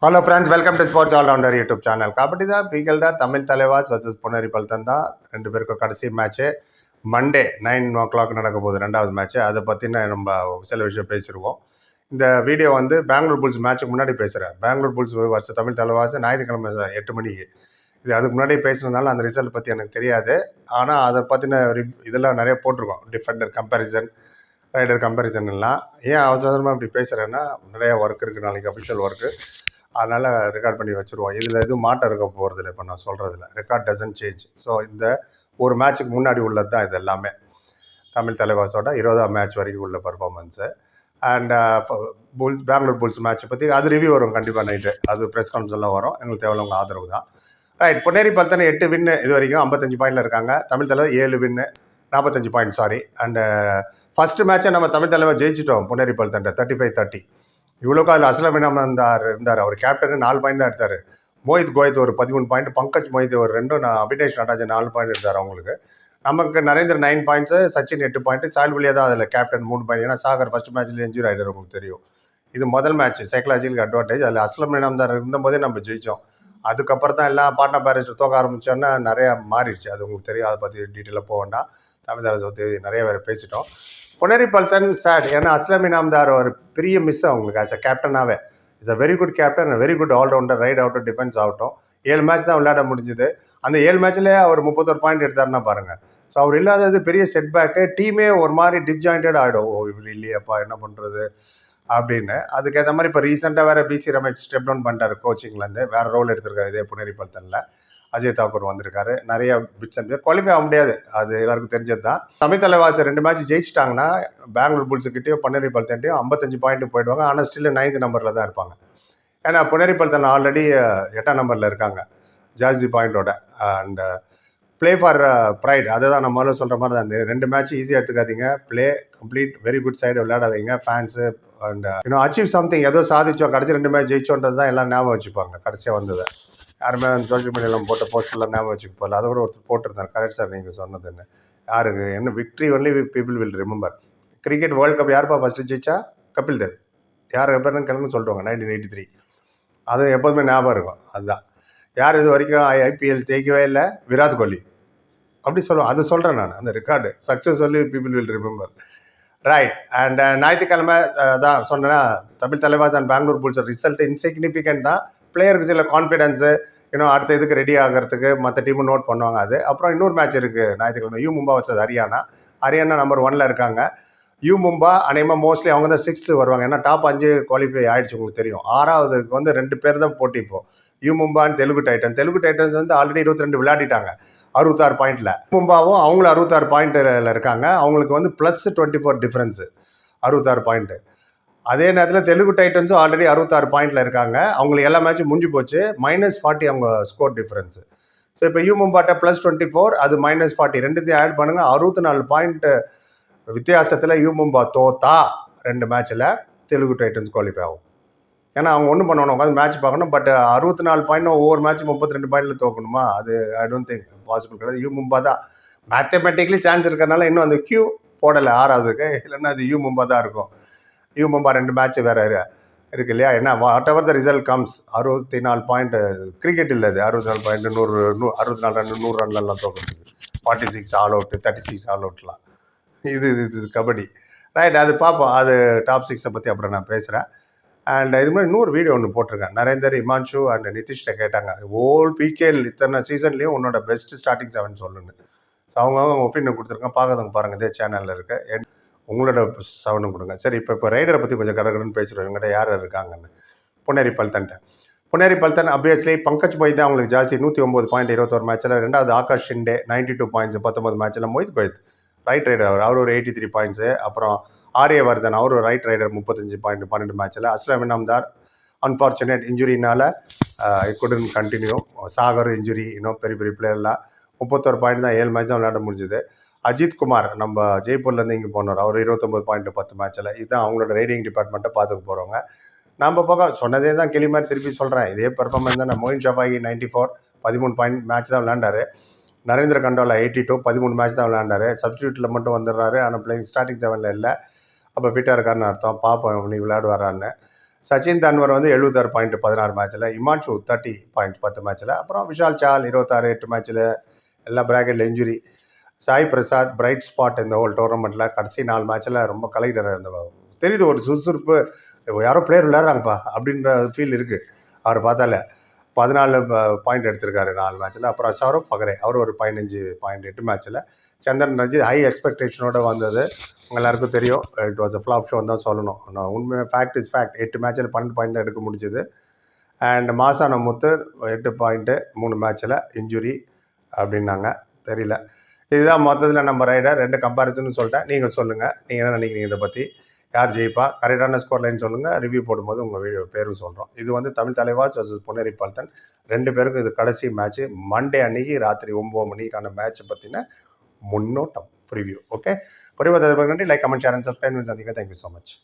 Hello friends, welcome to sports all rounder YouTube channel. Kabaddi தான் பீகல் தான் தமிழ் தலைவாஸ் வர்சஸ் புனேரி பல்தன் தான் ரெண்டு பேருக்கும் கடைசி மேட்ச்சு. மண்டே 9 o'clock நடக்க போகுது ரெண்டாவது மேட்ச்சு. அதை பற்றின நம்ம சில விஷயம் பேசிடுவோம். இந்த வீடியோ வந்து பெங்களூர் புல்ஸ் மேட்ச்சுக்கு முன்னாடி பேசுகிறேன். பெங்களூர் புல்ஸ் வர்சஸ் தமிழ் தலைவாஸ் ஞாயிற்றுக்கிழமை 8 மணிக்கு. இது அதுக்கு முன்னாடி பேசுனதுனால அந்த ரிசல்ட் பற்றி எனக்கு தெரியாது. ஆனால் அதை பற்றின இதெல்லாம் நிறைய போட்டிருக்கோம். டிஃபெண்டர் கம்பேரிசன், ரைடர் கம்பேரிசன் எல்லாம். ஏன் அவசரமாக இப்படி பேசுகிறேன்னா, நிறைய ஒர்க் இருக்குது, நாளைக்கு அஃபிஷியல் ஒர்க்கு. அதனால் ரெக்கார்ட் பண்ணி வச்சுருவோம். இதில் எதுவும் மாட்டம் இருக்க போகிறதில்ல. இப்போ நான் சொல்கிறதில்ல, ரெக்கார்ட் டசன்ட் சேஞ்ச். ஸோ இந்த ஒரு மேட்ச்சுக்கு முன்னாடி உள்ளது தான் இது எல்லாமே. தமிழ் தலைவாஸோட 20ஆம் மேட்ச் வரைக்கும் உள்ள பர்ஃபார்மன்ஸு. அண்ட் பெங்களூர் புல்ஸ் மேட்ச்சை பற்றி அது ரிவ்யூ வரும் கண்டிப்பாக நைட்டு. அது ப்ரெஸ் கான்ஃபரன்ஸ்லாம் வரும். எங்களுக்கு தேவையான ஆதரவு தான். ரைட். புனேரி பல்தன் 8 வின்னு இது வரைக்கும் 55 பாயிண்டில் இருக்காங்க. தமிழ் தலைவர் 7 வின்னு 45 பாயிண்ட். சாரி. அண்டு ஃபஸ்ட்டு மேட்ச்சை நம்ம தமிழ் தலைவர் ஜெயிச்சிட்டோம் புனேரி பல்தன் 35-30. இவ்வளோக்கு அதில் அஸ்லம் இருந்தார். அவர் கேப்டன் 4 பாயிண்ட் தான் எடுத்தார். மோஹித் கோயத் ஒரு 13 பாயிண்ட், பங்கஜ் மோஹித் ஒரு 2, அபினேஷ் நடராஜன் 4 பாயிண்ட் எடுத்தார் அவங்களுக்கு. நமக்கு நரேந்திர 9 பாயிண்ட்ஸு, சச்சின் 8 பாயிண்ட், சாயல் வழியாக தான் அதில் கேப்டன் 3 பாயிண்ட். ஏன்னா சாகர் ஃபஸ்ட் மேட்ச்சில் இன்ஜூரி ஆகிடார், உங்களுக்கு தெரியும். இது முதல் மேட்ச், சைக்கலாஜிக்கல் அட்வான்டேஜ். அதில் அஸ்லம் இனாம்தார் இருந்தபோதே நம்ம ஜெயித்தோம். அதுக்கப்புறம் தான் எல்லாம் பாட்னா பேரேஜ் தோக்க ஆரம்பித்தோன்னா நிறையா மாறிடுச்சு. அது உங்களுக்கு தெரியும். அதை பற்றி டீட்டெயிலாக போக வேண்டாம். தமிழ் அரசு பற்றி நிறைய பேர் பேசிட்டோம். புனேரி பல்தன் சேட். ஏன்னா அஸ்லம் இனாம்தார் ஒரு பெரிய மிஸ் அவங்களுக்கு ஆஸ் அ கேப்டனாகவே. Is a very good captain, very good all-rounder. Raid ஆகட்டும், டிஃபென்ஸ் ஆகட்டும். 7 மேட்ச் தான் விளையாட முடிஞ்சுது. அந்த 7 மேட்ச்லேயே அவர் 31 பாயிண்ட் எடுத்தாருன்னா பாருங்கள். ஸோ அவர் இல்லாதது பெரிய செட்பேக்கு. டீமே ஒரு மாதிரி டிஸ்ஜாயிண்டட் ஆகிடும். ஓ இவர் இல்லையப்பா, என்ன பண்ணுறது அப்படின்னு. அதுக்கேற்ற மாதிரி இப்போ ரீசெண்டாக வேறு பிசி ரமேஷ் ஸ்டெப் டவுன் பண்ணிட்டார் கோச்சிங்லேருந்து. வேறு ரோல் எடுத்திருக்காரு இதே புனேரி பல்தனில். அஜய் தாக்கூர் வந்திருக்காரு. நிறைய பிட்ஸ் அண்ட் குவாலிஃபை ஆக முடியாது, அது எல்லாருக்கும் தெரிஞ்சது தான். தமிழ் தலைவாஸ் 2 மேட்ச் ஜெயிச்சிட்டாங்கன்னா பெங்களூர் புல்ஸுக்கிட்டையும் புனேரி பல்தன்ட்டையும் 55 பாயிண்ட் போயிடுவாங்க. ஆனால் ஸ்டில் 9th நம்பரில் தான் இருப்பாங்க. ஏன்னா புனேரி பல்தன் ஆல்ரெடி 8ஆம் நம்பரில் இருக்காங்க ஜாஸ்தி பாயிண்டோட. அண்ட் ப்ளே ஃபார் ப்ரைட், அதை தான் நம்ம முதல்ல சொல்கிற மாதிரி தான். இந்த 2 மேட்ச் ஈஸியாக எடுத்துக்காதீங்க. Play complete very good side விளையாட வைங்க ஃபேன்ஸு. அண்ட் அச்சீவ் சம்திங், ஏதோ சாதிச்சோம், கடைசி 2 மேட்ச் ஜெயிச்சோன்றது தான் எல்லாம் ஞாபகம் வச்சுப்பாங்க. கடைசியாக வந்ததை யாருமே அந்த சோஷியல் மீடியாவில் போட்ட போஸ்டர்லாம் ஞாபகம் வச்சுக்க போகல. அதை கூட ஒருத்தர் போட்டிருந்தார். கரெக்ட் சார் நீங்கள் சொன்னதுன்னு. யாருக்கு என்ன victory only people will remember. Cricket world cup யாருப்பா ஃபஸ்ட்டு ஜெயிச்சா? கபில் தேவ். யார் எப்போதும் கிளம்பு சொல்லுவாங்க 1983. அது எப்போதுமே ஞாபகம் இருக்கும். அதுதான். யார் இது வரைக்கும் ஐபிஎல் ஜெயிக்கவே இல்லை? விராட் கோலி. அப்படி சொல்லுவோம். அதை சொல்கிறேன் நான். அந்த record success only people will remember. Right. And ஞாயிற்றுக்கிழமை தான் சொன்னேன்னா Tamil Thalaivas and Bengaluru Bulls result insignificant தான். பிளேயருக்கு சில கான்ஃபிடென்ஸு, இன்னும் அடுத்த இதுக்கு ரெடி ஆகிறதுக்கு மற்ற டீமும் நோட் பண்ணுவாங்க. அது அப்புறம் இன்னொரு மேட்ச் இருக்குது ஞாயிற்றுக்கிழமை. You Mumba versus Haryana number 1ல் இருக்காங்க. யூ மும்பா அநேகமாக மோஸ்ட்லி அவங்க தான் 6th வருவாங்க. ஏன்னா டாப் 5 குவாலிஃபை ஆகிடுச்சு, உங்களுக்கு தெரியும். 6வதுக்கு வந்து 2 பேர் தான் போட்டி. இப்போது யூ மும்பான்னு தெலுங்கு டைட்டன்ஸ் வந்து ஆல்ரெடி 22 விளையாடிட்டாங்க 66 பாயிண்டில். மும்பாவும் அவங்களும் 66 பாயிண்டில் இருக்காங்க. அவங்களுக்கு வந்து +24 டிஃப்ரென்ஸு, 66 பாயிண்ட்டு. அதே நேரத்தில் தெலுங்கு டைட்டன்ஸும் ஆல்ரெடி 66 பாயிண்டில் இருக்காங்க. அவங்களுக்கு எல்லா மேட்சும் முடிஞ்சு போச்சு. -40 அவங்க ஸ்கோர் டிஃப்ரென்ஸு. ஸோ இப்போ யூ மும்பாட்ட +24, அது -40, ரெண்டுத்தையும் ஆட் பண்ணுங்கள். 64 பாயிண்ட் வித்தியாசத்தில் யூ மும்பா தோத்தா 2 மேட்ச்சில் தெலுங்கு டைட்டன்ஸ் குவாலிஃபை ஆகும். ஏன்னா அவங்க ஒன்றும் பண்ணணும், உட்காந்து மேட்ச் பார்க்கணும். பட் 64 பாயிண்ட் ஒவ்வொரு மேட்ச் 32 பாயிண்டில் தோக்கணுமா? அது ஐ டோன்ட் திங்க் பாசிபிள் கிடையாது. யூ மும்பா தான் மேத்தமெட்டிக்கலி சான்ஸ் இருக்கிறனால இன்னும் அந்த கியூ போடலை 6வதுக்கு. இல்லைன்னா அது யூ மும்பா தான் இருக்கும். யூ மும்பா 2 மேட்ச் வேறு இருக்கு இல்லையா? என்ன whatever the result comes. 64 point cricket இல்லை, அது 64 பாயிண்ட் 64 ரன் 100 ரன்லாம் தோக்கிறதுக்கு. 46 ஆல் அவுட்டு, 36 ஆல் அவுட்லாம். இது கபடி. ரைட். அது பார்ப்போம். அது டாப் 6 பற்றி அப்புறம் நான் பேசுகிறேன். அண்ட் இது மாதிரி இன்னொரு வீடியோ ஒன்று போட்டிருக்கேன். நரேந்தர், இமான்ஷு அண்ட் நிதிஷ்ட கேட்டாங்க, ஓல் பிகேல் இத்தனை சீசன்லேயும் உன்னோட பெஸ்ட் ஸ்டார்டிங் 7 சொல்லுன்னு. ஸோ அவங்க ஒப்பீனியன் கொடுத்துருக்கேன். பார்க்காதவங்க பாருங்கள், இதே சேனலில் இருக்க. உங்களோட 7 கொடுங்க. சரி, இப்போ ரைடரை பற்றி கொஞ்சம் கடற்கடன்னு பேசுகிறோம். இவங்ககிட்ட யார் இருக்காங்கன்னு. புனேரி பல்தன் அப்வியஸ்லி பங்கஜ் மோஹித் தான் அவங்களுக்கு ஜாஸ்தி, 109 பாயிண்ட் 21 மேட்ச்சில். 2வது ஆகாஷ் ஷிண்டே 92 பாயிண்ட்ஸ் 19 மேட்ச்சில். மோஹித் கோயத் ரைட் ரைடர், அவர் ஒரு 83 பாயிண்ட்ஸு. அப்புறம் ஆரியவர்தன், அவர் ஒரு ரைட் ரைடர் 35 பாயிண்ட் 12 மேட்ச்சில். அஸ்லம் இனாம்தார் அன்ஃபார்ச்சுனேட் இன்ஜுரினால குடன் கண்டினியூ. சாகர் இன்ஜுரி, இன்னும் பெரிய பெரிய பிளேயர்லாம் 31 பாயிண்ட் தான் 7 மேட்ச் தான் விளையாட முடிஞ்சுது. அஜித் குமார் நம்ம ஜெய்ப்பூர்லேருந்து இங்கே போனார், அவர் 29 பாயிண்ட் 10 மேட்ச்சில். இதுதான் அவங்களோட ரைடிங் டிபார்ட்மெண்ட்டை பார்த்துக்க போகிறவங்க. நம்ம பக்கம் சொன்னதே தான் கிளி மாதிரி திருப்பி சொல்கிறேன். இதே பர்ஃபார்மன்ஸ் தான். மோயின் ஷபாகி 94 13 பாயிண்ட் மேட்ச் தான் விளையாண்டார். நரேந்திர கண்டோலா 82 13 மேட்ச் தான் விளையாண்டார். சப்ஸ்டியூட்டில் மட்டும் வந்துடுறாரு. ஆனால் பிளேயிங் ஸ்டார்டிங் 7ல் இல்லை. அப்போ ஃபிட்டாக இருக்காருன்னு அர்த்தம். பார்ப்போம் இன்னைக்கு விளையாடுவாரான்னு. சச்சின் தன்வர் வந்து 76 பாயிண்ட் 16 மேட்ச்சில், இமான்ஷு 30 பாயிண்ட் 10 மேட்ச்சில், அப்புறம் விஷால் சால் 26 8 மேட்ச்சில், எல்லா பிராக்கெட்டில் injury. Sai Prasad bright spot இந்த ஹோல் டோர்னமெண்ட்டில் கடைசி 4 மேட்ச்சில் ரொம்ப கலெக்டர். அந்த தெரியுது ஒரு சுறுசுறுப்பு, யாரோ பிளேயர் விளையாடுறாங்கப்பா அப்படின்ற ஃபீல் இருக்குது அவர் பார்த்தாலே. 14 பாயிண்ட் எடுத்திருக்காரு 4 மேட்ச்சில். அப்புறம் சௌரவ் பகரே அவர் ஒரு 15 பாயிண்ட் 8 மேட்ச்சில். சந்திரன் ரஞ்சித் ஹை எக்ஸ்பெக்டேஷனோடு வந்தது, உங்கள் எல்லாருக்கும் தெரியும். இட் வாஸ் அ ஃப்ளாப் ஷோன்னு தான் சொல்லணும். நான் உண்மையாக ஃபேக்ட் இஸ் ஃபேக்ட், 8 மேட்ச்சில் 12 பாயிண்ட் தான் எடுக்க முடிஞ்சுது. அண்ட் மாசான முத்து 8 பாயிண்ட்டு 3 மேட்ச்சில் இன்ஜுரி அப்படின்னாங்க, தெரியல. இதுதான் மொத்தத்தில் நம்ம ரைடர் 2 கம்பேரிசன்னு சொல்லிட்டேன். நீங்கள் சொல்லுங்கள், நீங்கள் என்ன நினைக்கிறீங்க இதை பற்றி? யார் ஜெயிப்பா? கரெக்டான ஸ்கோர் லைன் சொல்லுங்கள். ரிவ்யூ போடும்போது உங்கள் வீடியோ பேரும் சொல்கிறோம். இது வந்து தமிழ் தலைவாஸ் வர்சஸ் பொன்னேரி பல்தன் 2 பேருக்கும் இது கடைசி மேட்ச்சு. மண்டே அன்னைக்கு ராத்திரி 9 மணிக்கான மேட்ச்சை பற்றின முன்னோட்டம் ப்ரிவியூ. ஓகே, புரிவது நன்றி. Like, comment, share and subscribe. சந்திக்க தேங்க்யூ ஸோ மச்.